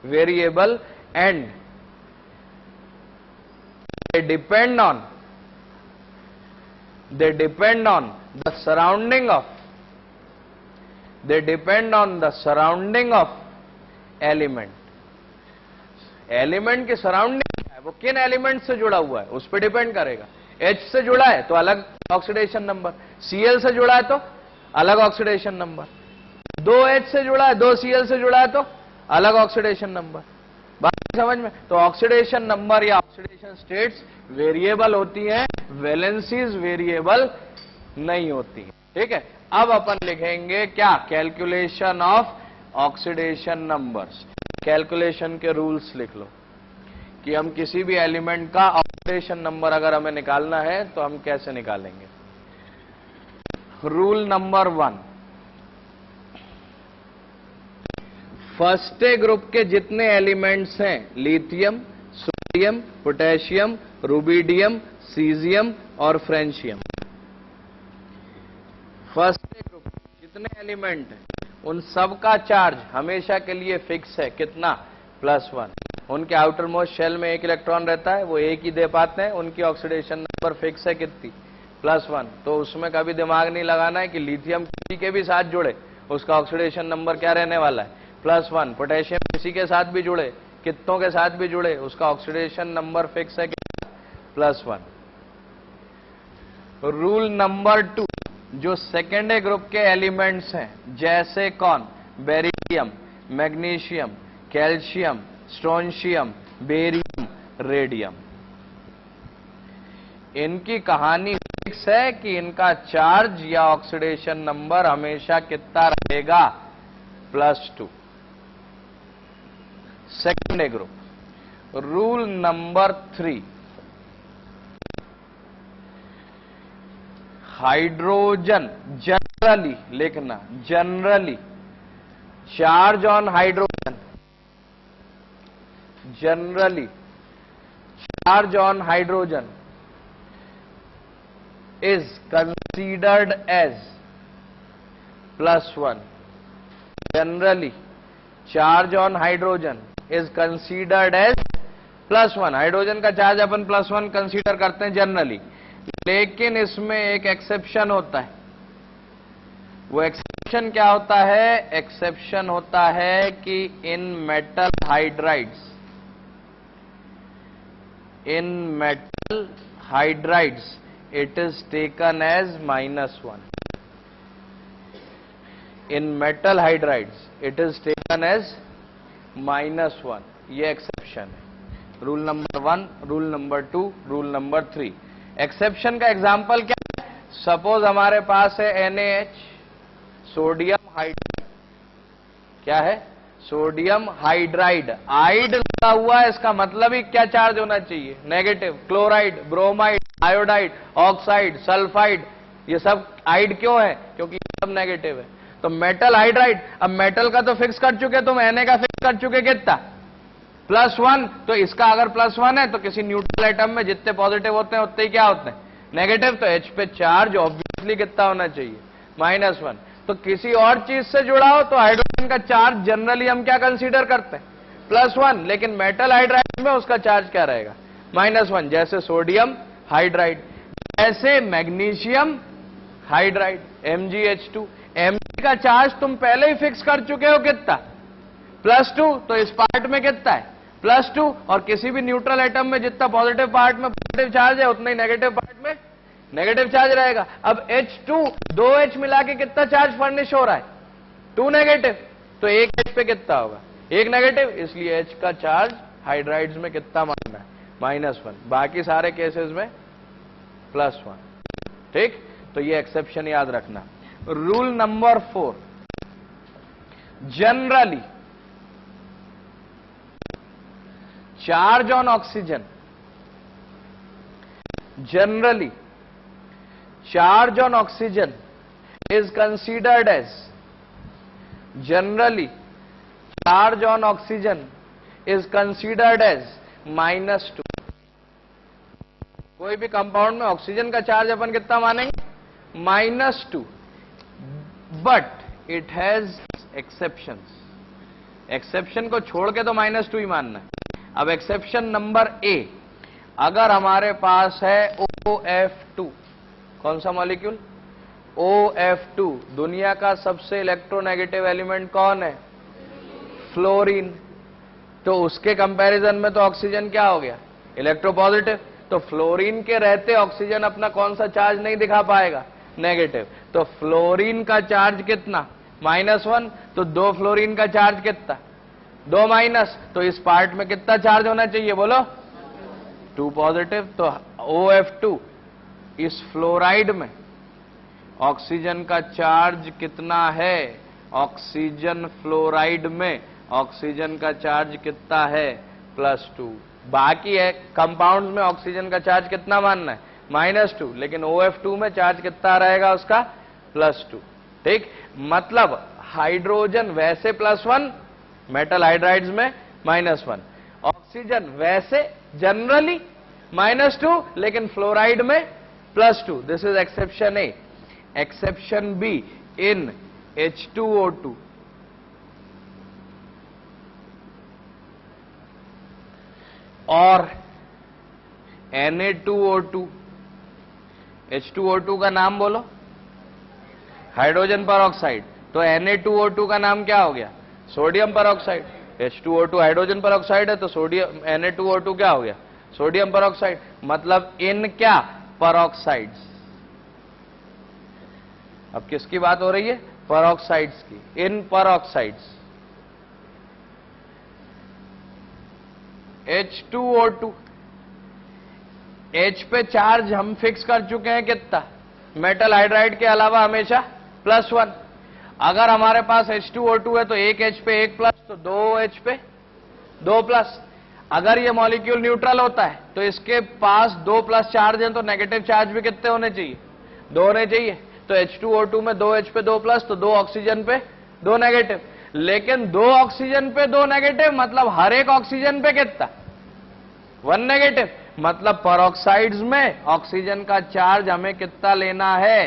variable, and they depend on the surrounding of element. Element की surrounding है, वो किन एलिमेंट से जुड़ा हुआ है उस पर डिपेंड करेगा. H से जुड़ा है तो अलग ऑक्सीडेशन नंबर, Cl से जुड़ा है तो अलग ऑक्सीडेशन नंबर, 2H से जुड़ा है, 2Cl से जुड़ा है तो अलग ऑक्सीडेशन नंबर. बात समझ में? तो ऑक्सीडेशन नंबर या ऑक्सीडेशन स्टेट्स वेरिएबल होती हैं, वैलेंसीज वेरिएबल नहीं होती. ठीक है. अब अपन लिखेंगे क्या? Calculation of oxidation numbers. Calculation के रूल्स लिख लो कि हम किसी भी एलिमेंट का ऑक्सीडेशन नंबर अगर हमें निकालना है तो हम कैसे निकालेंगे. रूल नंबर 1, फर्स्ट ग्रुप के जितने एलिमेंट्स हैं, lithium, sodium, potassium, rubidium, caesium और फ्रेंशियम, फर्स्ट ग्रुप जितने एलिमेंट हैं उन सब का चार्ज हमेशा के लिए फिक्स है. कितना? +1. उनके आउटर मोस्ट शेल में एक इलेक्ट्रॉन रहता है, वो एक ही दे पाते हैं. उनकी ऑक्सीडेशन नंबर फिक्स है कितनी? +1. तो उसमें कभी दिमाग नहीं लगाना है कि लिथियम किसी के भी साथ जुड़े उसका ऑक्सीडेशन नंबर क्या रहने वाला है? +1. पोटेशियम किसी के साथ भी जुड़े, कितनों के साथ भी जुड़े, उसका ऑक्सीडेशन नंबर फिक्स है कितना? +1. रूल नंबर 2, जो सेकेंड ग्रुप के एलिमेंट्स हैं जैसे कौन? Beryllium, magnesium, calcium, strontium, barium, radium, इनकी कहानी फिक्स है कि इनका चार्ज या ऑक्सीडेशन नंबर हमेशा कितना रहेगा? +2. Second group. Rule number 3, hydrogen, generally लिखना, generally charge on hydrogen, generally charge on hydrogen is considered as +1. Generally, charge on hydrogen is considered as +1. Hydrogen का चार्ज अपन +1 कंसीडर करते हैं जनरली, लेकिन इसमें एक एक्सेप्शन होता है. वो एक्सेप्शन क्या होता है? एक्सेप्शन होता है कि इन metal hydrides, in metal hydrides it is taken as -1. In metal hydrides it is taken as -1. ये एक्सेप्शन है. Rule number 1, rule number 2, rule number 3. Exception का एग्जांपल क्या है? सपोज हमारे पास है NaH, सोडियम हाइड्राइड. क्या है? Sodium hydride. आइड लगा हुआ है, इसका मतलब ही क्या चार्ज होना चाहिए? Negative. Chloride, bromide, iodide, oxide, sulphide, ये सब आइड क्यों है? क्योंकि ये सब नेगेटिव है. तो मेटल हाइड्राइड. अब मेटल का तो फिक्स कर चुके तुम, Na का फिक्स कर चुके कितना? +1. तो इसका अगर +1 है तो किसी न्यूट्रल एटम में जितने पॉजिटिव होते हैं उतने ही क्या होते हैं? नेगेटिव. तो H पे चार्ज ऑब्वियसली कितना होना चाहिए? -1. तो किसी और चीज से जुड़ा हो तो हाइड्रोजन का चार्ज जनरली हम क्या कंसीडर करते हैं? +1. लेकिन मेटल हाइड्राइड में उसका चार्ज क्या रहेगा? -1. जैसे सोडियम हाइड्राइड, ऐसे मैग्नीशियम हाइड्राइड, MgH2. Mg का चार्ज तुम पहले ही फिक्स कर चुके हो कितना? +2. तो इस पार्ट में कितना है? +2. और किसी भी न्यूट्रल एटम में जितना पॉजिटिव पार्ट में पॉजिटिव चार्ज है उतना ही नेगेटिव पार्ट में नेगेटिव चार्ज रहेगा. अब H2, 2H मिला के कितना चार्ज फर्निश हो रहा है? 2 नेगेटिव. तो एक H पे कितना होगा? 1 नेगेटिव. इसलिए H का चार्ज हाइड्राइड्स में कितना मानना है? -1. बाकी सारे केसेस में +1. ठीक. तो ये एक्सेप्शन याद रखना. Rule number 4, generally charge on oxygen, generally charge on oxygen is considered as, generally charge on oxygen is considered as -2. कोई भी कंपाउंड में ऑक्सीजन का चार्ज अपन कितना मानेंगे? -2. But it has exceptions. Exception को छोड़ के तो -2 ही मानना है। अब एक्सेप्शन नंबर ए, अगर हमारे पास है OF2, कौन सा मॉलिक्यूल? OF2। दुनिया का सबसे इलेक्ट्रोनेगेटिव एलिमेंट कौन है? फ्लोरीन। तो उसके कंपैरिजन में तो ऑक्सीजन क्या हो गया? इलेक्ट्रोपॉजिटिव। तो फ्लोरीन के रहते ऑक्सीजन अपना कौन सा चार्ज नहीं दिखा पाएगा? नेगेटिव। तो फ्लोरीन का चार्ज कितना? -1। तो 2 फ्लोरीन का चार्ज कितना? 2 माइनस। तो इस पार्ट में कितना चार्ज होना चाहिए बोलो? 2 पॉजिटिव। तो OF2 इस फ्लोराइड में ऑक्सीजन का चार्ज कितना है? ऑक्सीजन फ्लोराइड में ऑक्सीजन का चार्ज कितना है? +2। बाकी है कंपाउंड्स में ऑक्सीजन का चार्ज कितना मानना है? -2। लेकिन OF2 में चार्ज कितना रहेगा उसका? +2। ठीक, मतलब हाइड्रोजन वैसे +1, मेटल हाइड्राइड्स में -1, ऑक्सीजन वैसे जनरली -2, लेकिन फ्लोराइड में +2। This is exception A. Exception B, in H2O2 और Na2O2। H2O2 का नाम बोलो, हाइड्रोजन पर ऑक्साइड। तो Na2O2 का नाम क्या हो गया? सोडियम पर ऑक्साइड। H2O2 हाइड्रोजन पर ऑक्साइड है, तो सोडियम Na2O2 क्या हो गया? सोडियम पर ऑक्साइड। मतलब इन क्या? परऑक्साइड्स। अब किसकी बात हो रही है? परऑक्साइड्स की। इन परऑक्साइड्स H2O2, H पे चार्ज हम फिक्स कर चुके हैं कितना? मेटल हाइड्राइड के अलावा हमेशा +1। अगर हमारे पास H2O2 है तो 1 H पे 1 प्लस, तो 2 H पे 2 प्लस। अगर ये मॉलिक्यूल न्यूट्रल होता है तो इसके पास 2 प्लस चार्ज है, तो नेगेटिव चार्ज भी कितने होने चाहिए? 2 होने चाहिए। तो H2O2 में 2 H पे 2 प्लस, तो 2 ऑक्सीजन पे 2 नेगेटिव। लेकिन 2 ऑक्सीजन पे 2 नेगेटिव, मतलब हर एक ऑक्सीजन पे कितना? 1 नेगेटिव। मतलब परऑक्साइड्स में ऑक्सीजन का चार्ज हमें कितना लेना है?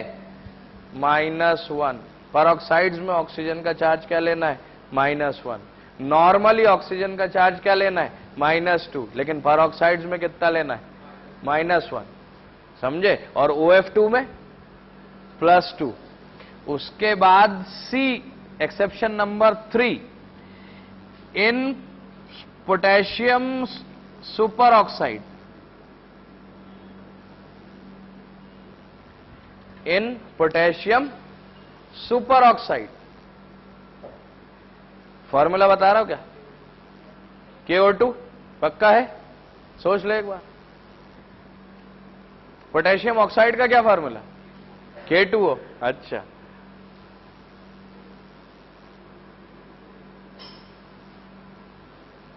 -1। परऑक्साइड्स में ऑक्सीजन का चार्ज क्या लेना है? -1। नॉर्मली ऑक्सीजन का चार्ज क्या लेना है? -2। लेकिन परऑक्साइड्स में कितना लेना है? -1। समझे? और OF2 में +2। उसके बाद C, एक्सेप्शन नंबर 3, इन पोटेशियम सुपर ऑक्साइड। इन पोटेशियम सुपर ऑक्साइड, फॉर्मूला बता रहा हूं क्या? KO2 पक्का है? सोच ले एक बार। पोटेशियम ऑक्साइड का क्या फॉर्मूला? K2O। अच्छा,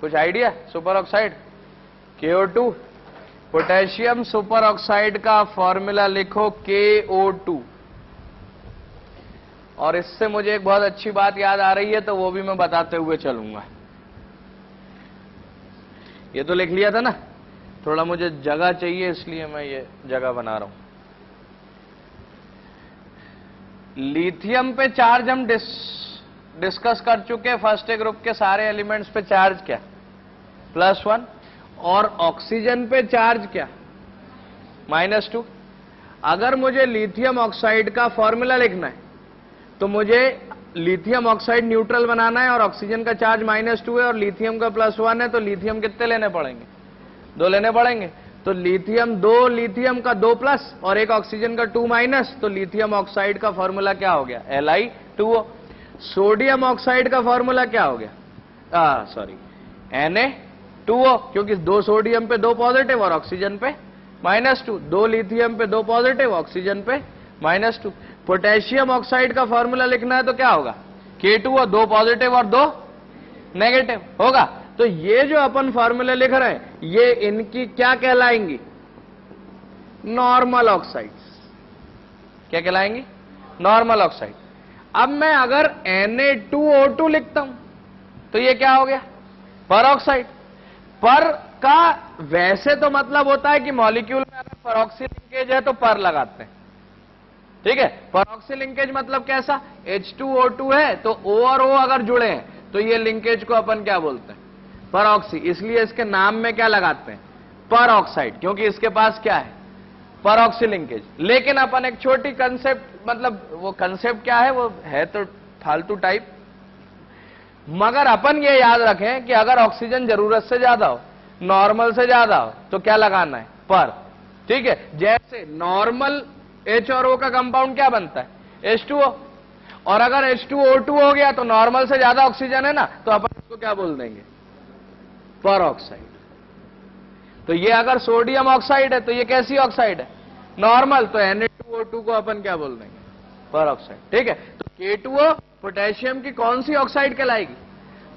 कुछ idea? Super oxide KO2, potassium super oxide का फॉर्मूला लिखो KO2। और इससे मुझे एक बहुत अच्छी बात याद आ रही है, तो वो भी मैं बताते हुए चलूंगा। ये तो लिख लिया था ना, थोड़ा मुझे जगह चाहिए इसलिए मैं ये जगह बना रहा हूं। लिथियम पे चार्ज हम डिस्कस कर चुके। फर्स्ट ग्रुप के सारे एलिमेंट्स पे चार्ज क्या? +1। और ऑक्सीजन पे चार्ज क्या? -2। अगर मुझे लिथियम ऑक्साइड का फॉर्मूला लिखना है तो मुझे लिथियम ऑक्साइड न्यूट्रल बनाना है, और ऑक्सीजन का चार्ज -2 है और लिथियम का +1 है, तो लिथियम कितने लेने पड़ेंगे? 2 लेने पड़ेंगे। तो लिथियम 2, लिथियम का 2 प्लस और एक ऑक्सीजन का 2 माइनस, तो लिथियम ऑक्साइड का फॉर्मूला क्या हो गया? Li2O। सोडियम ऑक्साइड का फॉर्मूला क्या हो गया? सॉरी, Na2O, क्योंकि 2 सोडियम पे 2 पॉजिटिव और ऑक्सीजन पे -2, 2 लिथियम पे 2 पॉजिटिव, ऑक्सीजन पे -2। पोटेशियम ऑक्साइड का फॉर्मूला लिखना है तो क्या होगा? K2O, 2 पॉजिटिव और 2 नेगेटिव होगा। तो ये जो अपन फॉर्मूले लिख रहे हैं, ये इनकी क्या कहलाएंगी? Normal oxides. क्या कहलाएंगी? Normal oxide. अब मैं अगर Na2O2 लिखता हूं तो ये क्या हो गया? परऑक्साइड। पर का वैसे तो मतलब होता है कि मॉलिक्यूल में अगर परऑक्सी लिंकेज है तो पर लगाते हैं, ठीक है? परऑक्सी लिंकेज मतलब कैसा? H2O2 है तो O और O अगर जुड़े हैं तो ये लिंकेज को अपन क्या बोलते हैं? परऑक्सी। इसलिए इसके नाम में क्या लगाते हैं? पर ऑक्साइड, क्योंकि इसके पास क्या है? परऑक्सी लिंकेज। लेकिन अपन एक छोटी कंसेप्ट, मतलब वो कंसेप्ट क्या है, वो है तो फालतू टाइप, मगर अपन ये याद रखें कि अगर ऑक्सीजन जरूरत से ज्यादा हो, नॉर्मल से ज्यादा हो, तो क्या लगाना है? पर। ठीक है, जैसे नॉर्मल H और O का कंपाउंड क्या बनता है? H2O। और अगर H2O2 हो गया तो नॉर्मल से ज्यादा ऑक्सीजन है ना, तो अपन इसको क्या बोल देंगे? पर ऑक्साइड। तो ये अगर सोडियम ऑक्साइड है तो ये कैसी ऑक्साइड है? नॉर्मल। तो Na2O2 को अपन क्या बोल देंगे? पर ऑक्साइड। ठीक है, तो K2O पोटेशियम की कौन सी ऑक्साइड कहलाएगी?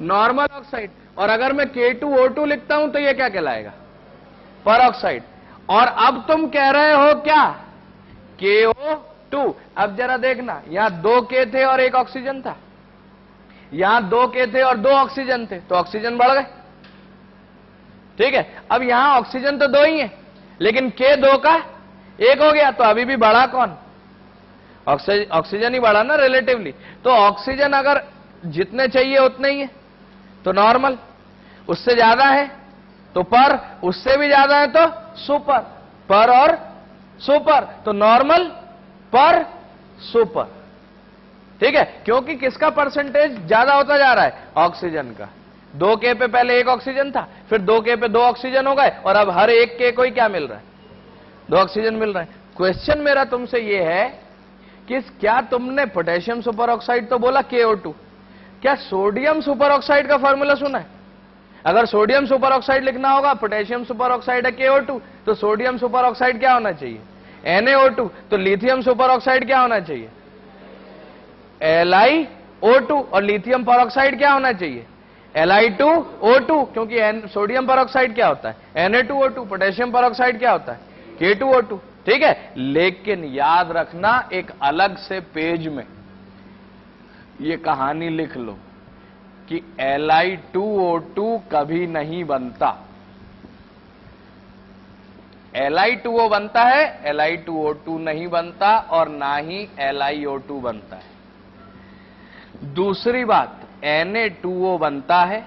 Normal oxide. और अगर मैं K2O2 लिखता हूं तो ये क्या कहलाएगा? पर ऑक्साइड। और अब तुम कह रहे हो क्या? KO2। अब जरा देखना, यहां 2 K थे और 1 ऑक्सीजन था, यहां 2 K थे और 2 ऑक्सीजन थे, तो ऑक्सीजन बढ़ गए। ठीक है, अब यहां ऑक्सीजन तो 2 ही है, लेकिन K 2 का 1 हो गया, तो अभी भी बढ़ा कौन? ऑक्सीजन ही बढ़ा ना रिलेटिवली। तो ऑक्सीजन अगर जितने चाहिए उतने ही है तो नॉर्मल, उससे ज्यादा है तो पर, उससे भी ज्यादा है तो सुपर। पर और सुपर, तो नॉर्मल, पर, सुपर। ठीक है, क्योंकि किसका परसेंटेज ज्यादा होता जा रहा है? ऑक्सीजन का। 2 K पे पहले 1 ऑक्सीजन था, फिर 2 K पे 2 ऑक्सीजन हो गए, और अब हर 1 K को ही क्या मिल रहा है? 2 ऑक्सीजन मिल रहा है। क्वेश्चन मेरा तुमसे यह है कि क्या तुमने पोटेशियम सुपर ऑक्साइड तो बोला KO2, क्या सोडियम सुपर ऑक्साइड का फॉर्मूला सुना है? अगर सोडियम सुपर ऑक्साइड लिखना होगा, पोटेशियम सुपर ऑक्साइड है KO2, तो सोडियम सुपर ऑक्साइड क्या होना चाहिए? NaO2। तो लिथियम सुपर ऑक्साइड क्या होना चाहिए? LiO2। और लिथियम पर ऑक्साइड क्या होना चाहिए? Li2O2। क्योंकि सोडियम पर ऑक्साइड क्या होता है? Na2O2। पोटेशियम पर ऑक्साइड क्या होता है? K2O2। ठीक है, लेकिन याद रखना, एक अलग से पेज में ये कहानी लिख लो कि Li2O2 कभी नहीं बनता। Li2O बनता है, Li2O2 नहीं बनता, और ना ही LiO2 बनता है। दूसरी बात, Na2O बनता है,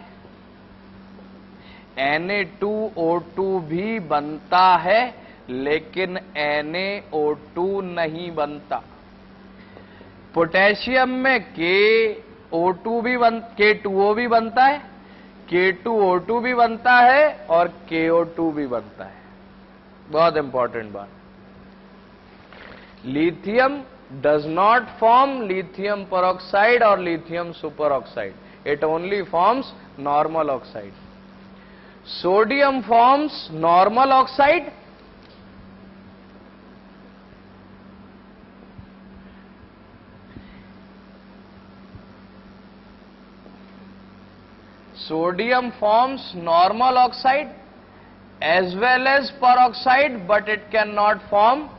Na2O2 भी बनता है, लेकिन NaO2 नहीं बनता। पोटेशियम में K2O भी बनता है, K2O2 भी बनता है, और KO2 भी बनता है। बहुत इंपॉर्टेंट बात, lithium does not form lithium peroxide or lithium superoxide. It only forms normal oxide. Sodium forms normal oxide, sodium forms normal oxide as well as peroxide, but it cannot form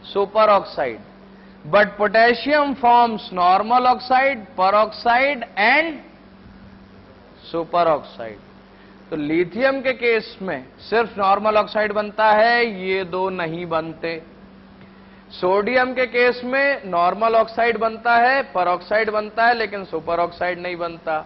superoxide. But potassium forms normal oxide, peroxide and superoxide. तो lithium के case में सिर्फ normal oxide बनता है, ये दो नहीं बनते। सोडियम के केस में नॉर्मल ऑक्साइड बनता है, पेरोक्साइड बनता है, लेकिन सुपर ऑक्साइड नहीं बनता।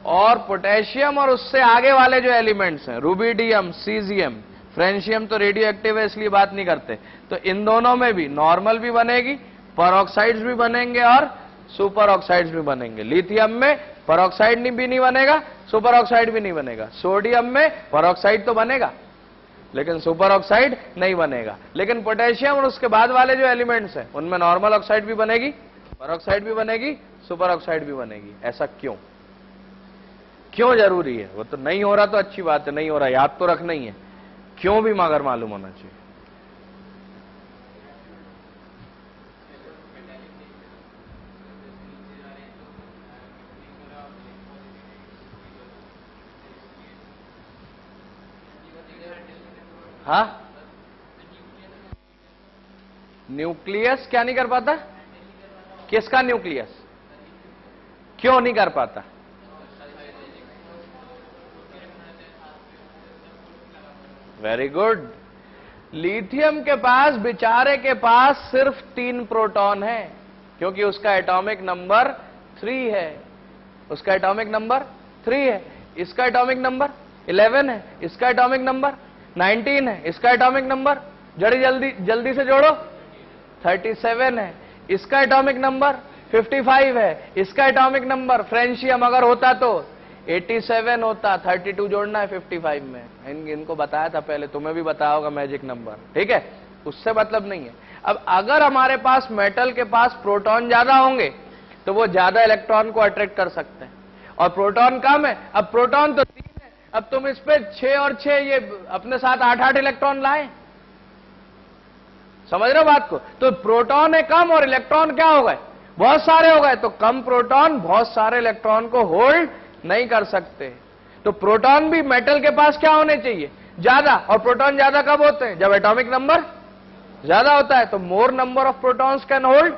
और पोटेशियम और उससे आगे वाले जो एलिमेंट्स हैं, रुबिडियम, सीजियम, फ्रेंशियम तो रेडियो एक्टिव है इसलिए बात नहीं करते, तो इन दोनों में भी नॉर्मल भी बनेगी, पेरोक्साइड्स भी बनेंगे और सुपर ऑक्साइड्स भी बनेंगे। लिथियम में पेरोक्साइड भी नहीं बनेगा, सुपर ऑक्साइड भी नहीं बनेगा। सोडियम में पेरोक्साइड तो बनेगा लेकिन सुपर ऑक्साइड नहीं बनेगा। लेकिन पोटेशियम और उसके बाद वाले जो एलिमेंट्स हैं उनमें नॉर्मल ऑक्साइड भी बनेगी, पेरोक्साइड भी बनेगी, सुपर ऑक्साइड भी बनेगी। ऐसा क्यों? क्यों जरूरी है? वो तो नहीं हो रहा तो अच्छी बात है, नहीं हो रहा याद तो रखना ही है, क्यों भी मगर मालूम होना चाहिए। हाँ, न्यूक्लियस क्या नहीं कर पाता? किसका न्यूक्लियस? क्यों नहीं कर पाता? Very good. लिथियम के पास, बेचारे के पास सिर्फ 3 प्रोटॉन है, क्योंकि उसका एटॉमिक नंबर 3 है। उसका एटॉमिक नंबर 3 है, इसका एटॉमिक नंबर 11 है, इसका एटॉमिक नंबर 19 है, इसका एटॉमिक नंबर जल्दी से जोड़ो 37 है, इसका एटॉमिक नंबर 55 है, इसका एटॉमिक नंबर फ्रेंशियम अगर होता तो 87 होता, 32 जोड़ना है 55 में। इनको बताया था पहले, तुम्हें भी बताया होगा मैजिक नंबर, ठीक है, उससे मतलब नहीं है। अब अगर हमारे पास मेटल के पास प्रोटॉन ज्यादा होंगे तो वो ज्यादा इलेक्ट्रॉन को अट्रैक्ट कर सकते हैं, और प्रोटॉन कम है, अब प्रोटॉन तो 3 है, अब तुम इस पे 6 और 6 ये अपने साथ 8-8 इलेक्ट्रॉन लाए, समझ रहे हो बात को? तो प्रोटॉन है कम और इलेक्ट्रॉन क्या हो गए, बहुत सारे हो गए, तो कम प्रोटॉन बहुत सारे इलेक्ट्रॉन को होल्ड नहीं कर सकते। तो प्रोटॉन भी मेटल के पास क्या होने चाहिए, ज्यादा, और प्रोटॉन ज्यादा कब होते हैं, जब एटॉमिक नंबर ज्यादा होता है। तो मोर number of protons can hold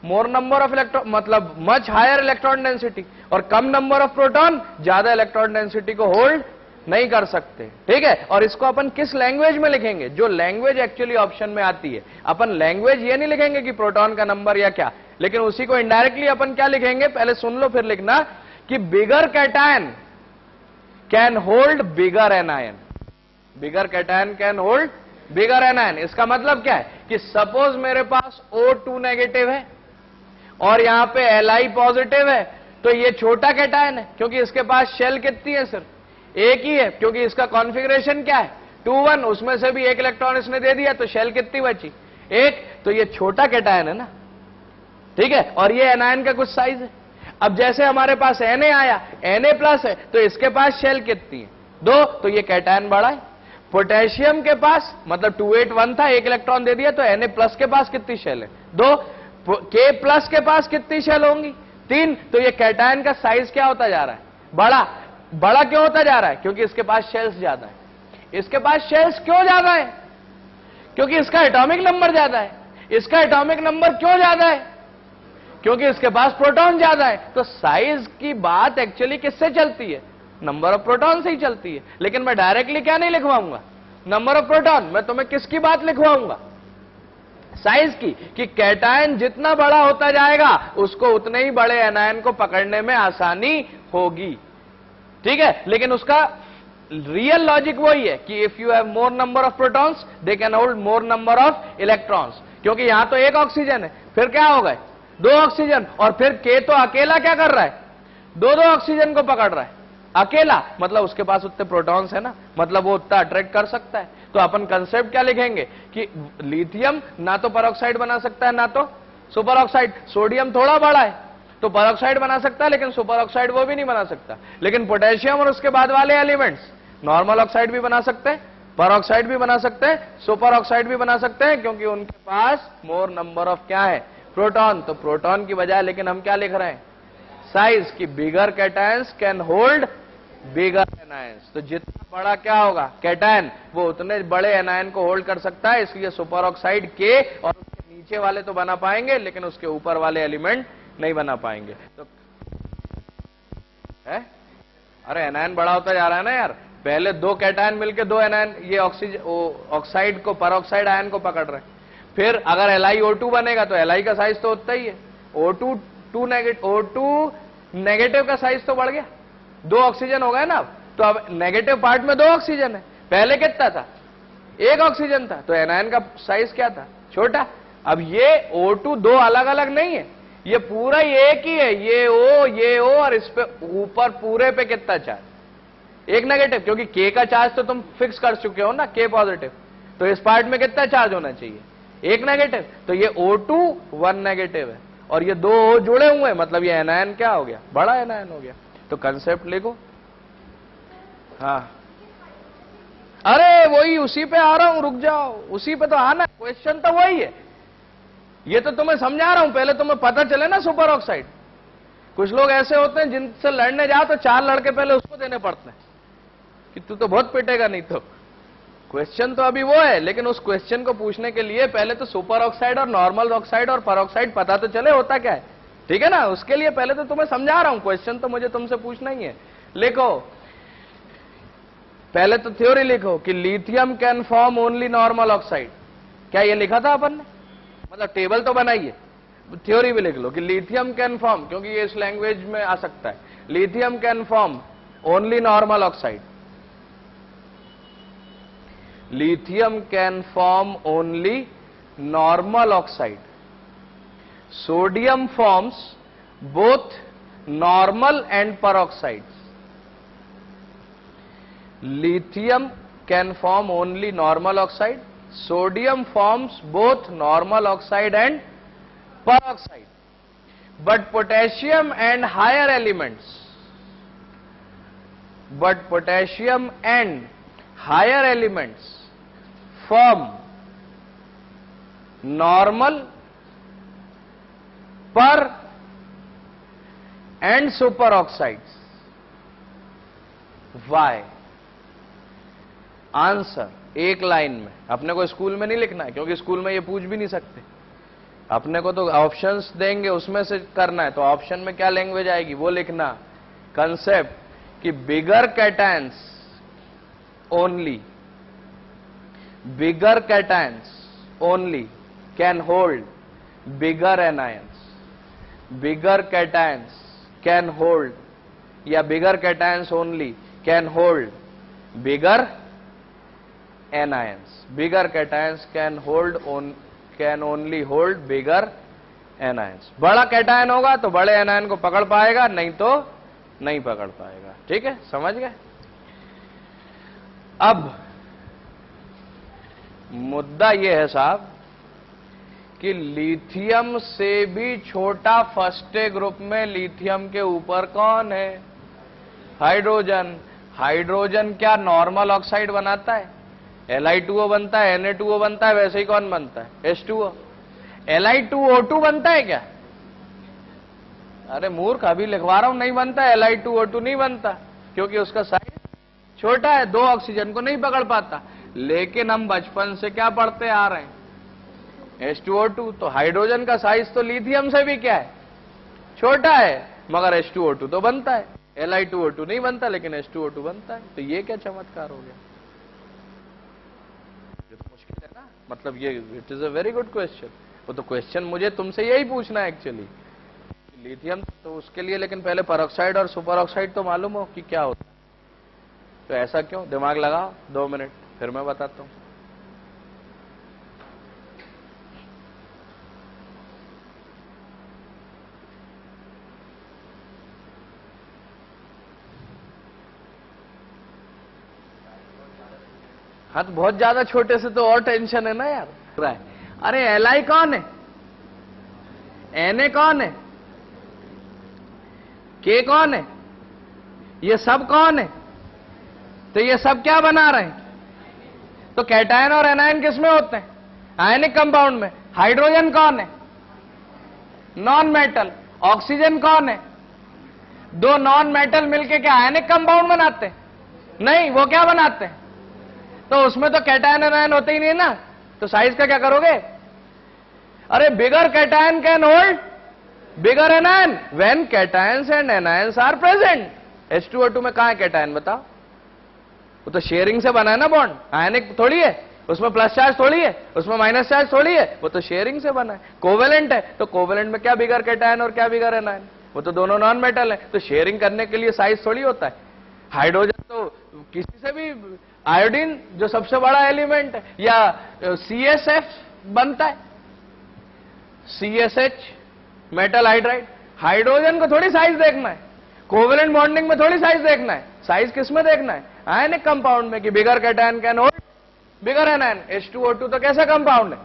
more number of electron, मतलब मच हायर इलेक्ट्रॉन डेंसिटी, और कम नंबर ऑफ प्रोटॉन ज्यादा इलेक्ट्रॉन डेंसिटी को होल्ड नहीं कर सकते, ठीक है। और इसको अपन किस लैंग्वेज में लिखेंगे, जो लैंग्वेज एक्चुअली ऑप्शन में आती है। अपन लैंग्वेज ये नहीं लिखेंगे कि प्रोटॉन का नंबर या क्या, लेकिन उसी को इनडायरेक्टली अपन क्या लिखेंगे, पहले सुन लो फिर लिखना, कि bigger cation can hold bigger anion, bigger cation can hold bigger anion. इसका मतलब क्या है कि सपोज मेरे पास O2 नेगेटिव है और यहां पे Li पॉजिटिव है, तो ये छोटा कैटायन है, क्योंकि इसके पास शेल कितनी है, सिर्फ एक ही है, क्योंकि इसका कॉन्फ़िगरेशन क्या है 2-1, उसमें से भी एक इलेक्ट्रॉन इसने दे दिया, तो शेल कितनी बची, एक, तो ये छोटा कैटायन है ना, ठीक है। और ये एनायन का कुछ साइज है। अब जैसे हमारे पास Na आया, Na+ है, तो इसके पास शेल कितनी है, 2, तो ये कैटायन बड़ा है। पोटेशियम के पास मतलब 281 था, एक इलेक्ट्रॉन दे दिया, तो Na+ के पास कितनी शेल है, 2, K+ के पास कितनी शेल होंगी, 3, तो ये कैटायन का साइज क्या होता जा रहा है, बड़ा। बड़ा क्यों होता जा रहा है, क्योंकि इसके पास शेल्स ज्यादा है। इसके पास शेल्स क्यों ज्यादा है, क्योंकि इसका एटॉमिक नंबर ज्यादा है। इसका एटॉमिक नंबर क्यों ज्यादा है, क्योंकि इसके पास प्रोटॉन ज्यादा है। तो साइज की बात एक्चुअली किससे चलती है, नंबर ऑफ प्रोटॉन से ही चलती है। लेकिन मैं डायरेक्टली क्या नहीं लिखवाऊंगा, नंबर ऑफ प्रोटॉन, मैं तुम्हें किसकी बात लिखवाऊंगा, साइज की, कि कैटायन जितना बड़ा होता जाएगा उसको उतने ही बड़े एनायन को पकड़ने में आसानी होगी, ठीक है। लेकिन उसका रियल लॉजिक वही है कि if you have more number of protons they can hold more number of electrons, क्योंकि यहां तो एक ऑक्सीजन है, फिर क्या हो गए 2 ऑक्सीजन, और फिर के तो अकेला क्या कर रहा है, 2-2 ऑक्सीजन को पकड़ रहा है अकेला, मतलब उसके पास उतने प्रोटॉन्स है ना, मतलब वो उतना अट्रैक्ट कर सकता है। तो अपन कंसेप्ट क्या लिखेंगे कि लिथियम ना तो परऑक्साइड बना सकता है ना तो सुपर ऑक्साइड, सोडियम थोड़ा बड़ा है तो परऑक्साइड बना सकता है, लेकिन सुपर ऑक्साइड वो भी नहीं बना सकता। लेकिन पोटेशियम और उसके बाद वाले एलिमेंट्स नॉर्मल ऑक्साइड भी बना सकते हैं, परऑक्साइड भी बना सकते हैं, सुपर ऑक्साइड भी बना सकते हैं, क्योंकि उनके पास मोर नंबर ऑफ क्या है, प्रोटॉन। तो प्रोटॉन की बजाय लेकिन हम क्या लिख रहे हैं, साइज, की bigger cations can hold bigger anions. तो जितना बड़ा क्या होगा कैटायन, वो उतने बड़े एनायन को होल्ड कर सकता है, इसलिए सुपर ऑक्साइड के और उसके नीचे वाले तो बना पाएंगे, लेकिन उसके ऊपर वाले एलिमेंट नहीं बना पाएंगे। तो है, अरे एनायन बड़ा होता जा रहा है ना यार, पहले 2 कैटायन मिलकर 2 एनायन ये ऑक्साइड को परऑक्साइड आयन को पकड़ रहे हैं। फिर अगर LiO2 बनेगा तो Li का साइज तो उतना ही है, O2 नेगेटिव का साइज तो बढ़ गया, 2 ऑक्सीजन हो गए ना। तो अब नेगेटिव पार्ट में 2 ऑक्सीजन है, पहले कितना था, 1 ऑक्सीजन था, तो एनायन का साइज क्या था, छोटा। अब ये O2 2 अलग अलग नहीं है, ये पूरा एक ही है, ये O और इस पे ऊपर पूरे पे कितना चार्ज, 1 नेगेटिव, क्योंकि K का चार्ज तो तुम फिक्स कर चुके हो ना, K पॉजिटिव, तो इस पार्ट में कितना चार्ज होना चाहिए, 1 नेगेटिव। तो ये O2 1 नेगेटिव है, और ये 2 O जुड़े हुए हैं, मतलब ये एनायन क्या हो गया, बड़ा एनायन हो गया। तो कंसेप्ट लिखो, हाँ, अरे वही उसी पे आ रहा हूं, रुक जाओ, उसी पे तो आना, क्वेश्चन तो वही है, ये तो तुम्हें समझा रहा हूं, पहले तुम्हें पता चले ना सुपर ऑक्साइड। कुछ लोग ऐसे होते हैं जिनसे लड़ने जाओ तो 4 लड़के पहले उसको देने पड़ते हैं कि तू तो बहुत पिटेगा, नहीं तो। क्वेश्चन तो अभी वो है, लेकिन उस क्वेश्चन को पूछने के लिए पहले तो सुपर ऑक्साइड और नॉर्मल ऑक्साइड और परऑक्साइड पता तो चले होता क्या है, ठीक है ना। उसके लिए पहले तो तुम्हें समझा रहा हूं, क्वेश्चन तो मुझे तुमसे पूछना ही है। लिखो, पहले तो थ्योरी लिखो कि lithium can form only normal oxide. क्या ये लिखा था अपन ने, मतलब टेबल तो बनाइए, थ्योरी भी लिख लो कि लिथियम कैन फॉर्म, क्योंकि ये इस लैंग्वेज में आ सकता है, lithium can form only normal oxide. Lithium can form only normal oxide. Sodium forms both normal and peroxides. Lithium can form only normal oxide. Sodium forms both normal oxide and peroxide. But potassium and higher elements, form normal, per and superoxides. Why? Answer एक line में, अपने को school में नहीं लिखना है, क्योंकि school में ये पूछ भी नहीं सकते। अपने को तो ऑप्शंस देंगे, उसमें से करना है, तो ऑप्शन में क्या लैंग्वेज आएगी वो लिखना। कंसेप्ट कि bigger cations only can hold bigger anions. Bigger cations can hold, या bigger cations only can hold bigger anions. Bigger cations can only hold bigger anions. बड़ा कैटायन होगा तो बड़े एनायन को पकड़ पाएगा, नहीं तो नहीं पकड़ पाएगा। ठीक है, समझ गए? अब मुद्दा यह है साहब कि लिथियम से भी छोटा फर्स्ट ग्रुप में लिथियम के ऊपर कौन है? हाइड्रोजन। हाइड्रोजन क्या नॉर्मल ऑक्साइड बनाता है? Li2O बनता है, Na2O बनता है, वैसे ही कौन बनता है? H2O। Li2O2 बनता है क्या? अरे मूर्ख, अभी लिखवा रहा हूं, नहीं बनता है। Li2O2 नहीं बनता, क्योंकि उसका साइज छोटा है, 2 ऑक्सीजन को नहीं पकड़ पाता। लेकिन हम बचपन से क्या पढ़ते आ रहे हैं? H2O2। तो हाइड्रोजन का साइज तो लिथियम से भी क्या है? छोटा है, मगर H2O2 तो बनता है। Li2O2 नहीं बनता, लेकिन H2O2 बनता है। तो ये क्या चमत्कार हो गया? ये तो मुश्किल है ना, मतलब ये it is a very good question. वो तो क्वेश्चन मुझे तुमसे यही पूछना है एक्चुअली, लिथियम तो उसके लिए, लेकिन पहले पेरोक्साइड और सुपर ऑक्साइड तो मालूम हो कि क्या होता है। तो ऐसा क्यों? दिमाग लगाओ 2 मिनट, फिर मैं बताता हूं। हाँ, तो बहुत ज्यादा छोटे से तो और टेंशन है ना यार। अरे Li कौन है? Na कौन है? K कौन है? ये सब कौन है? तो ये सब क्या बना रहे हैं? तो कैटायन और एनायन किसमें होते हैं? आयनिक कंपाउंड में। हाइड्रोजन कौन है? Non metal. ऑक्सीजन कौन है? 2 नॉन मेटल मिलके क्या आयनिक कंपाउंड बनाते हैं? नहीं, वो क्या बनाते हैं? तो उसमें तो कैटायन एनायन होते ही नहीं ना, तो साइज का क्या करोगे? अरे bigger cation can hold bigger anion when cations and anions are present. H2O2 में कहां है कैटायन बताओ? वो तो शेयरिंग से बना है ना बॉन्ड, आयनिक थोड़ी है, उसमें प्लस चार्ज थोड़ी है, उसमें माइनस चार्ज थोड़ी है, वो तो शेयरिंग से बना है। कोवेलेंट है, तो कोवेलेंट में क्या बिगर कैटायन और क्या बिगर एनायन? वो तो दोनों नॉन मेटल है, तो शेयरिंग करने के लिए साइज थोड़ी होता है। हाइड्रोजन तो किसी से भी, आयोडीन जो सबसे बड़ा एलिमेंट है, या CSF बनता है, CSH मेटल हाइड्राइड। हाइड्रोजन को थोड़ी साइज देखना है, कोवेलेंट बॉन्डिंग में थोड़ी साइज देखना है। साइज किस में देखना है? आयनिक कंपाउंड में, कि bigger cation can hold bigger anion. H2O2 तो कैसा कंपाउंड है?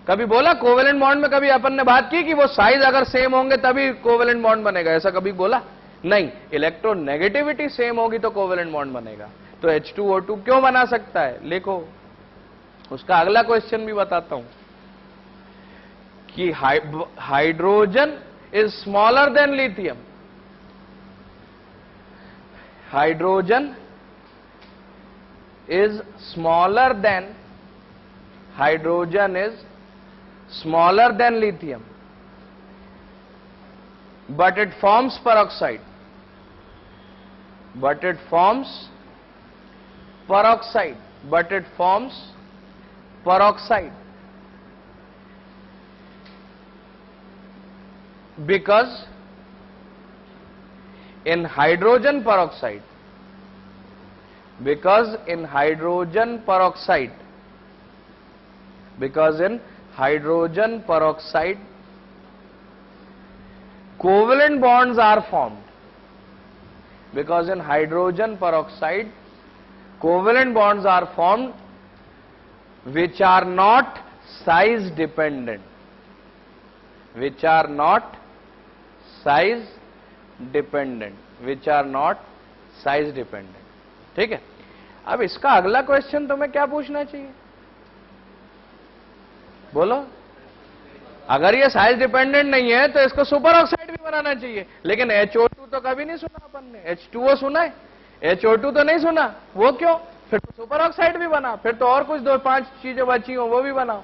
कभी बोला कोवेलेंट बॉन्ड में? कभी अपन ने बात की कि वो साइज अगर सेम होंगे तभी कोवेलेंट बॉन्ड बनेगा? ऐसा कभी बोला? नहीं। इलेक्ट्रोनेगेटिविटी सेम होगी तो कोवेलेंट बॉन्ड बनेगा। तो H2O2 क्यों बना सकता है? लिखो, उसका अगला क्वेश्चन भी बताता हूं कि hydrogen is smaller than lithium. Hydrogen is smaller than lithium, but it forms peroxide. But it forms peroxide because in hydrogen peroxide, because in hydrogen peroxide covalent bonds are formed, because in hydrogen peroxide covalent bonds are formed which are not size dependent, which are not size dependent, which are not size dependent. ठीक है, अब इसका अगला question तुम्हें क्या पूछना चाहिए, बोलो। अगर ये साइज डिपेंडेंट नहीं है तो इसको सुपर ऑक्साइड भी बनाना चाहिए, लेकिन HO2 तो कभी नहीं सुना अपन ने, H2O सुना है, HO2 तो नहीं सुना, वो क्यों? फिर तो सुपर ऑक्साइड भी बना, फिर तो और कुछ 2-5 चीजें बची हो वो भी बनाओ।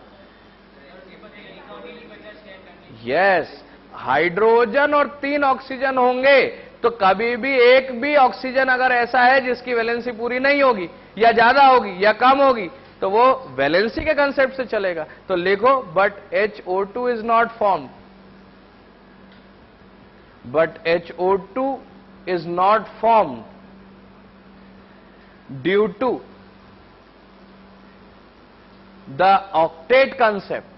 यस, हाइड्रोजन और 3 ऑक्सीजन होंगे तो कभी भी एक भी ऑक्सीजन अगर ऐसा है जिसकी वैलेंसी पूरी नहीं होगी या ज्यादा होगी या कम होगी तो वो वैलेंसी के कंसेप्ट से चलेगा। तो लिखो, but HO2 is not formed, but HO2 is not formed due to the octet concept,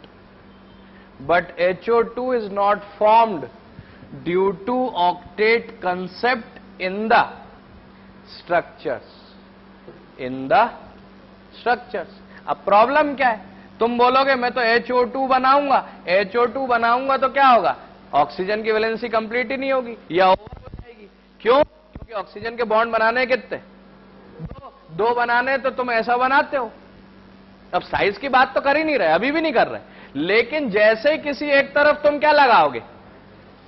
but HO2 is not formed due to octet concept in the structures, in the structures। अब problem क्या है, तुम बोलोगे मैं तो HO2 बनाऊंगा, HO2 बनाऊंगा तो क्या होगा, ऑक्सीजन की वैलेंसी कंप्लीट ही नहीं होगी या ओवर हो जाएगी। क्यों? क्योंकि ऑक्सीजन के बॉन्ड बनाने कितने, दो बनाने, तो तुम ऐसा बनाते हो। अब साइज की बात तो कर ही नहीं रहे, अभी भी नहीं कर रहे, लेकिन जैसे ही किसी एक तरफ तुम क्या लगाओगे,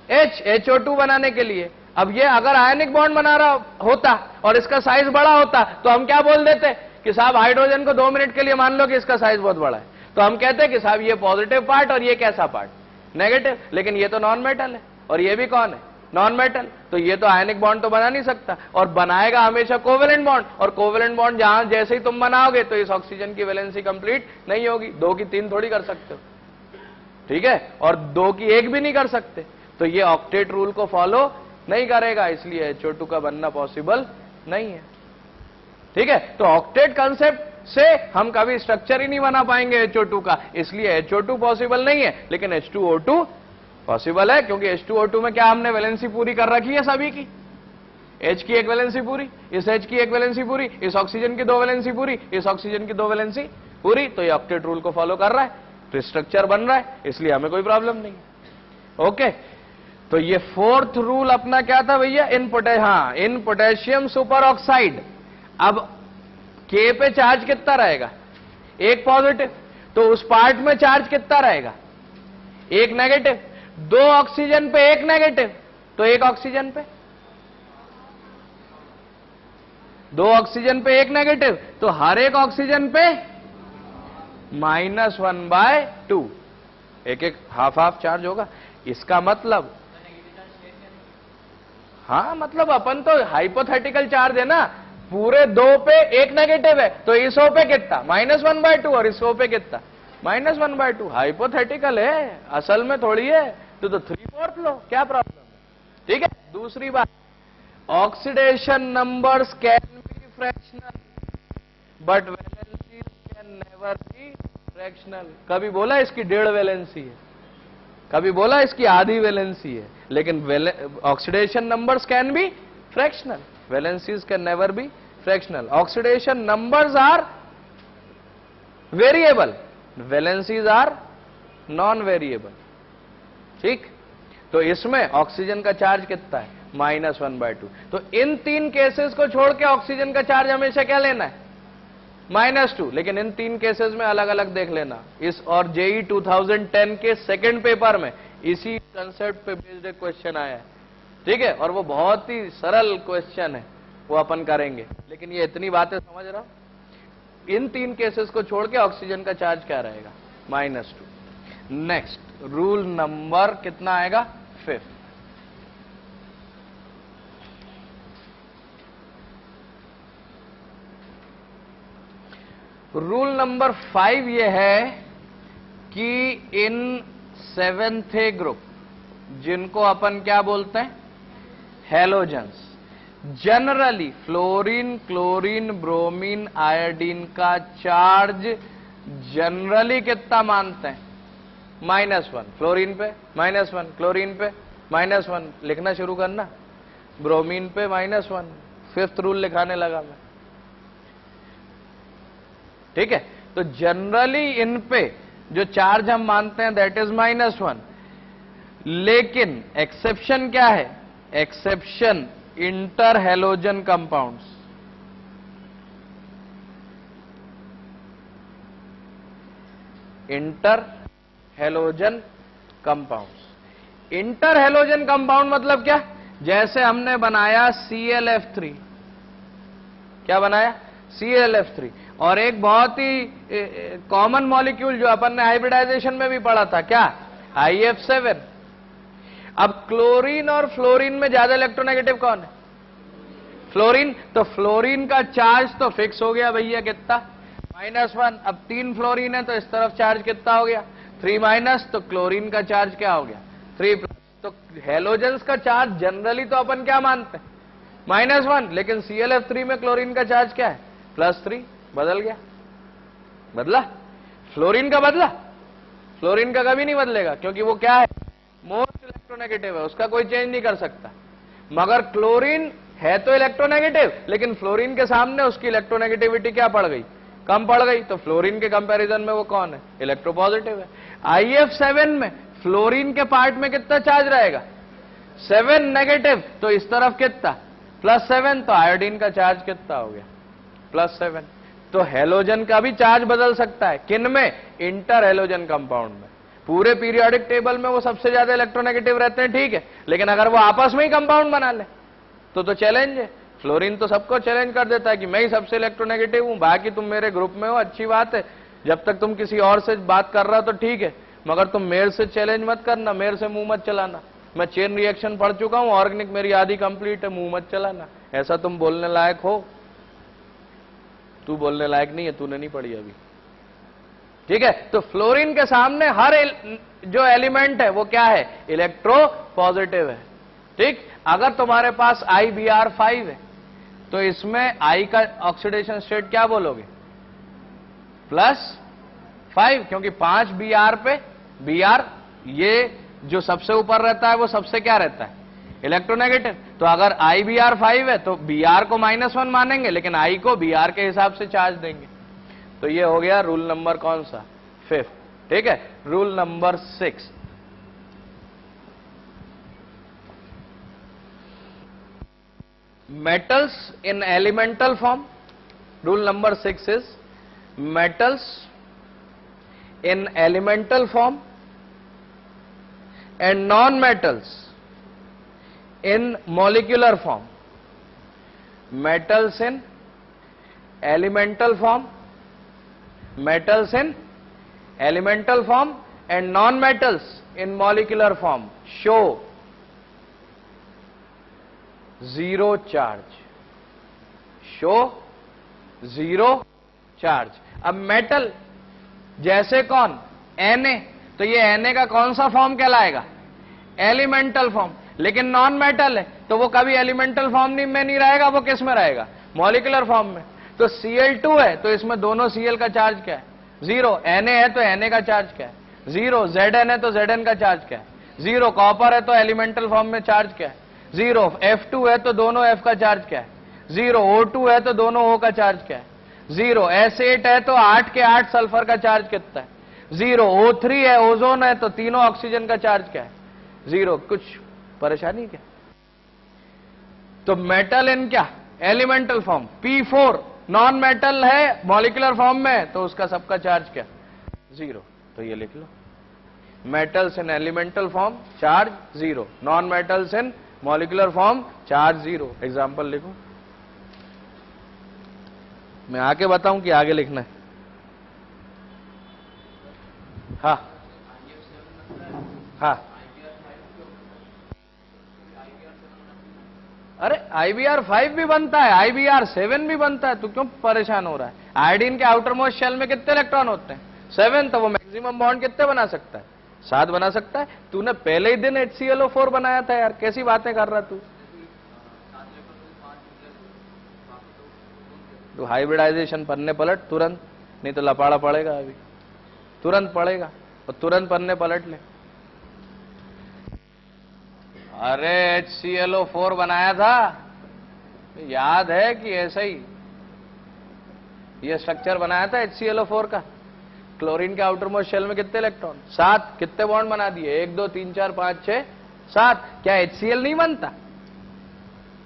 HO2 बनाने के लिए। अब ये अगर आयनिक बॉन्ड बना रहा होता और इसका साइज बड़ा होता तो हम क्या बोल देते कि साहब हाइड्रोजन को 2 मिनट के लिए मान लो कि इसका साइज बहुत बड़ा है, तो हम कहते हैं कि साहब ये पॉजिटिव पार्ट और ये कैसा पार्ट, नेगेटिव। लेकिन ये तो नॉन मेटल है और ये भी कौन है, नॉन मेटल, तो ये तो आयनिक बॉन्ड तो बना नहीं सकता और बनाएगा हमेशा कोवेलेंट बॉन्ड, और कोवेलेंट बॉन्ड जहां जैसे ही तुम बनाओगे तो इस ऑक्सीजन की वैलेंसी कंप्लीट नहीं होगी। 2 की 3 थोड़ी कर सकते हो, ठीक है, और 2 की 1 भी नहीं कर सकते, तो ये ऑक्टेट रूल को फॉलो नहीं करेगा, इसलिए HO2 का बनना पॉसिबल नहीं है। ठीक है, तो ऑक्टेट कंसेप्ट से हम कभी स्ट्रक्चर ही नहीं बना पाएंगे HO2 का, इसलिए HO2 पॉसिबल नहीं है, लेकिन H2O2 पॉसिबल है, क्योंकि H2O2 में क्या हमने वैलेंसी पूरी कर रखी है सभी की, H की 1 वैलेंसी पूरी, इस H की 1 वैलेंसी पूरी, इस ऑक्सीजन की 2 वैलेंसी पूरी, इस ऑक्सीजन की 2 वैलेंसी पूरी, तो ये ऑक्टेट रूल को फॉलो कर रहा है, तो स्ट्रक्चर बन रहा है, इसलिए हमें कोई प्रॉब्लम नहीं है। ओके, तो ये 4th रूल अपना क्या था भैया, इन पोटेशियम सुपर ऑक्साइड। अब K पे चार्ज कितना रहेगा, 1 पॉजिटिव, तो उस पार्ट में चार्ज कितना रहेगा, 1 नेगेटिव, 2 ऑक्सीजन पे 1 नेगेटिव, तो 1 ऑक्सीजन पे 2 ऑक्सीजन पे 1 नेगेटिव, तो हर एक ऑक्सीजन पे -1/2, एक हाफ चार्ज होगा। इसका मतलब, हाँ मतलब अपन तो हाइपोथेटिकल चार्ज है ना, पूरे 2 पे 1 नेगेटिव है, तो इस O पे कितना -1/2 और इस O पे कितना -1/2, हाइपोथेटिकल है, असल में थोड़ी है, तो 3/4 लो, क्या प्रॉब्लम है। ठीक है, दूसरी बात, oxidation numbers can be fractional but valencies can never be fractional. कभी बोला इसकी 1.5 वैलेंसी है, कभी बोला इसकी आधी वैलेंसी है, लेकिन oxidation numbers can be fractional, valencies can never be fractional. Oxidation numbers are variable, valencies are non variable. ठीक, तो इसमें ऑक्सीजन का चार्ज कितना है, -1/2। तो इन 3 केसेस को छोड़ के ऑक्सीजन का चार्ज हमेशा क्या लेना है, -2, लेकिन इन 3 केसेस में अलग अलग देख लेना। इस और JEE 2010 के 2nd पेपर में इसी कंसेप्ट पे बेस्ड एक क्वेश्चन आया है। ठीक है, और वो बहुत ही सरल क्वेश्चन है, वो अपन करेंगे, लेकिन ये इतनी बातें समझ रहा हूं, इन 3 केसेस को छोड़ के ऑक्सीजन का चार्ज क्या रहेगा, -2। नेक्स्ट रूल नंबर कितना आएगा, 5th। रूल नंबर 5 ये है कि इन 7th ग्रुप, जिनको अपन क्या बोलते हैं, halogens. Generally fluorine, chlorine, bromine, iodine का चार्ज जनरली कितना मानते हैं? -1। फ्लोरीन पे -1, क्लोरीन पे -1। लिखना शुरू करना। ब्रोमीन पे -1। 5th रूल लिखाने लगा मैं। ठीक है, तो जनरली इन पे जो चार्ज हम मानते हैं दैट इज -1। लेकिन एक्सेप्शन क्या है? Exception inter halogen compounds. Inter halogen compounds. Inter halogen compound मतलब क्या? जैसे हमने बनाया ClF3। क्या बनाया? ClF3। और एक बहुत ही कॉमन मॉलिक्यूल जो अपन ने हाइब्रिडाइजेशन में भी पढ़ा था, क्या? IF7। अब क्लोरीन और फ्लोरीन में ज्यादा इलेक्ट्रोनेगेटिव कौन है? फ्लोरीन। तो फ्लोरीन का चार्ज तो फिक्स हो गया भैया, कितना? -1। अब 3 फ्लोरीन है तो इस तरफ चार्ज कितना हो गया? 3-। तो क्लोरीन का चार्ज क्या हो गया? 3+। तो हैलोजेंस का चार्ज जनरली तो अपन क्या मानते हैं? -1। लेकिन ClF3 में क्लोरीन का चार्ज क्या है? +3। बदल गया? बदला? फ्लोरीन का बदला? फ्लोरीन का कभी नहीं बदलेगा, क्योंकि वो क्या है? मोस्ट इलेक्ट्रोनेगेटिव है, उसका कोई चेंज नहीं कर सकता। मगर क्लोरीन है तो इलेक्ट्रोनेगेटिव, लेकिन फ्लोरीन के सामने उसकी इलेक्ट्रोनेगेटिविटी क्या पड़ गई? कम पड़ गई। तो फ्लोरीन के कंपैरिजन में वो कौन है? इलेक्ट्रोपॉजिटिव है। IF7 में फ्लोरीन के पार्ट में कितना चार्ज रहेगा? 7 नेगेटिव। तो इस तरफ कितना? +7। तो आयोडीन का चार्ज कितना हो गया? +7। तो हैलोजन का भी चार्ज बदल सकता है। किन में? इंटर हैलोजन कंपाउंड में। पूरे पीरियोडिक टेबल में वो सबसे ज्यादा इलेक्ट्रोनेगेटिव रहते हैं, ठीक है, लेकिन अगर वो आपस में ही कंपाउंड बना ले तो चैलेंज है। फ्लोरीन तो सबको चैलेंज कर देता है कि मैं ही सबसे इलेक्ट्रोनेगेटिव हूं, बाकी तुम मेरे ग्रुप में हो, अच्छी बात है। जब तक तुम किसी और से बात कर रहा हो तो ठीक है, मगर तुम मेरे से चैलेंज मत करना, मेरे से मुंह मत चलाना। मैं चेन रिएक्शन पढ़ चुका हूं, ऑर्गेनिक मेरी आधी कंप्लीट है, मुंह मत चलाना। ऐसा तुम बोलने लायक हो? तू बोलने लायक नहीं है, तूने नहीं पढ़ी अभी, ठीक है। तो फ्लोरीन के सामने हर जो एलिमेंट है वो क्या है? इलेक्ट्रो पॉजिटिव है, ठीक। अगर तुम्हारे पास IBr5 है तो इसमें I का ऑक्सीडेशन स्टेट क्या बोलोगे? +5, क्योंकि 5 Br पे Br ये जो सबसे ऊपर रहता है वो सबसे क्या रहता है? इलेक्ट्रोनेगेटिव। तो अगर IBr5 है तो Br को -1 मानेंगे, लेकिन I को Br के हिसाब से चार्ज देंगे। तो ये हो गया रूल नंबर कौन सा? 5, ठीक है। Rule number 6, metals in elemental form. Rule number 6 is metals in elemental form and non-metals in molecular form. Metals in elemental form, metals in elemental form and non-metals in molecular form show zero charge, show zero charge। अब metal जैसे कौन? Na, तो ये Na का कौन सा form कहलाएगा? Elemental form. लेकिन नॉन मेटल है तो वो कभी एलिमेंटल फॉर्म में नहीं रहेगा, वो किस में रहेगा? मॉलिक्यूलर फॉर्म में। तो Cl2 है तो इसमें दोनों Cl का चार्ज क्या है? 0। Na है तो Na का चार्ज क्या है? 0। Zn है तो Zn का चार्ज क्या है? 0। कॉपर है तो एलिमेंटल फॉर्म में चार्ज क्या है? 0। F2 है तो दोनों F का चार्ज क्या है? 0। O2 है तो दोनों O का चार्ज क्या है? 0। S8 है तो 8 के 8 सल्फर का चार्ज कितना है? 0। O3 है, ओजोन है, तो तीनों ऑक्सीजन का चार्ज क्या है? 0। कुछ परेशानी क्या? तो मेटल इन क्या? Elemental form. P4 non metal है, मॉलिक्यूलर फॉर्म में, तो उसका सबका चार्ज क्या? 0। तो ये लिख लो, metals in elemental form charge 0, non metals in molecular form charge 0। Example लिखो, मैं आगे बताऊं कि आगे लिखना है? हाँ हाँ, अरे IBr5 भी बनता है, IBr7 भी बनता है, तू क्यों परेशान हो रहा है? आयोडीन के आउटर मोस्ट शेल में कितने इलेक्ट्रॉन होते हैं? 7। तो वो मैक्सिमम बॉन्ड कितने बना सकता है? 7 बना सकता है। तूने पहले ही दिन HClO4 बनाया था यार, कैसी बातें कर रहा तू? तो हाइब्रिडाइजेशन पन्ने पलट तुरंत, नहीं तो लपाड़ा पड़ेगा, अभी तुरंत पड़ेगा और तुरंत पन्ने पलट ले। अरे HClO4 बनाया था, याद है कि ऐसा ही ये स्ट्रक्चर बनाया था HClO4 का। क्लोरीन के आउटर मोस्ट शेल में कितने इलेक्ट्रॉन? 7। कितने बॉन्ड बना दिए? 1 2 3 4 5 6 7। क्या HCl नहीं बनता?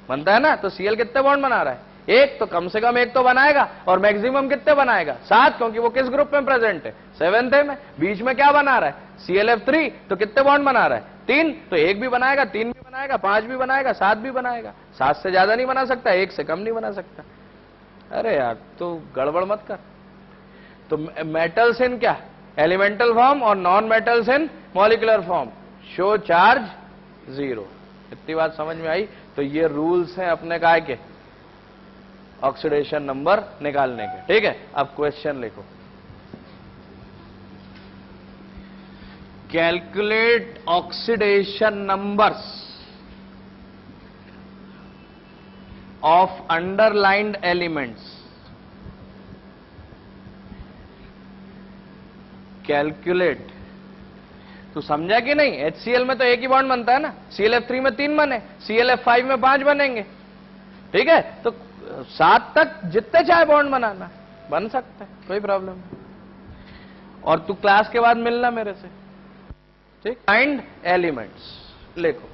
बनता है ना। तो Cl कितने बॉन्ड बना रहा है? 1। तो कम से कम 1 तो बनाएगा, और मैक्सिमम कितने बनाएगा? 7, क्योंकि वो किस ग्रुप में प्रेजेंट है? 7th में। बीच में क्या बना रहा है? ClF3। तो कितने बॉन्ड बना रहा है? 3। तो 1 भी बनाएगा, 3 भी बनाएगा, 5 भी बनाएगा, 7 भी बनाएगा। 7 से ज्यादा नहीं बना सकता, 1 से कम नहीं बना सकता। अरे यार, तो गड़बड़ मत कर। तो मेटल्स इन क्या? एलिमेंटल फॉर्म, और non metals in molecular form. Show charge 0। इतनी बात समझ में आई? तो ये रूल्स हैं अपने काय के ऑक्सीडेशन नंबर निकालने के। ठीक है, अब क्वेश्चन लिखो। Calculate oxidation numbers of underlined elements. Calculate, तो समझा कि नहीं? HCl में तो एक ही बॉन्ड बनता है ना, ClF3 में 3 बने, ClF5 में 5 बनेंगे। ठीक है, तो 7 तक जितने चाहे बॉन्ड बनाना बन सकता है, कोई प्रॉब्लम नहीं। और तू क्लास के बाद मिलना मेरे से। ठीक, फाइंड एलिमेंट्स लिखो।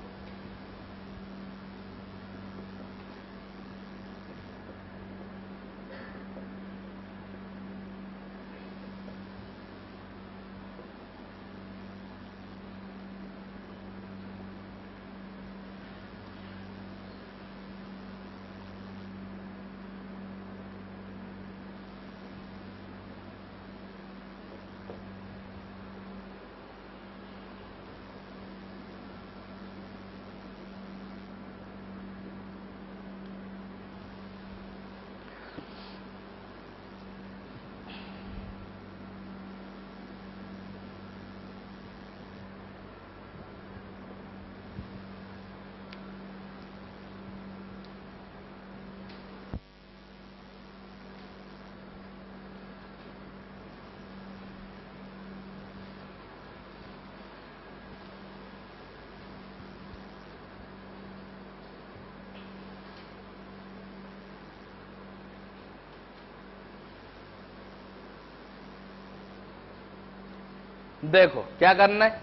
देखो क्या करना है,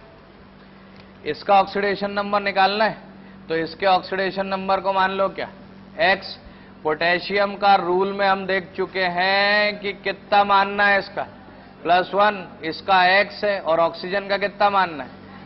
इसका ऑक्सीडेशन नंबर निकालना है। तो इसके ऑक्सीडेशन नंबर को मान लो क्या? X। पोटेशियम का रूल में हम देख चुके हैं कि कितना मानना है इसका? +1। इसका X है, और ऑक्सीजन का कितना मानना है?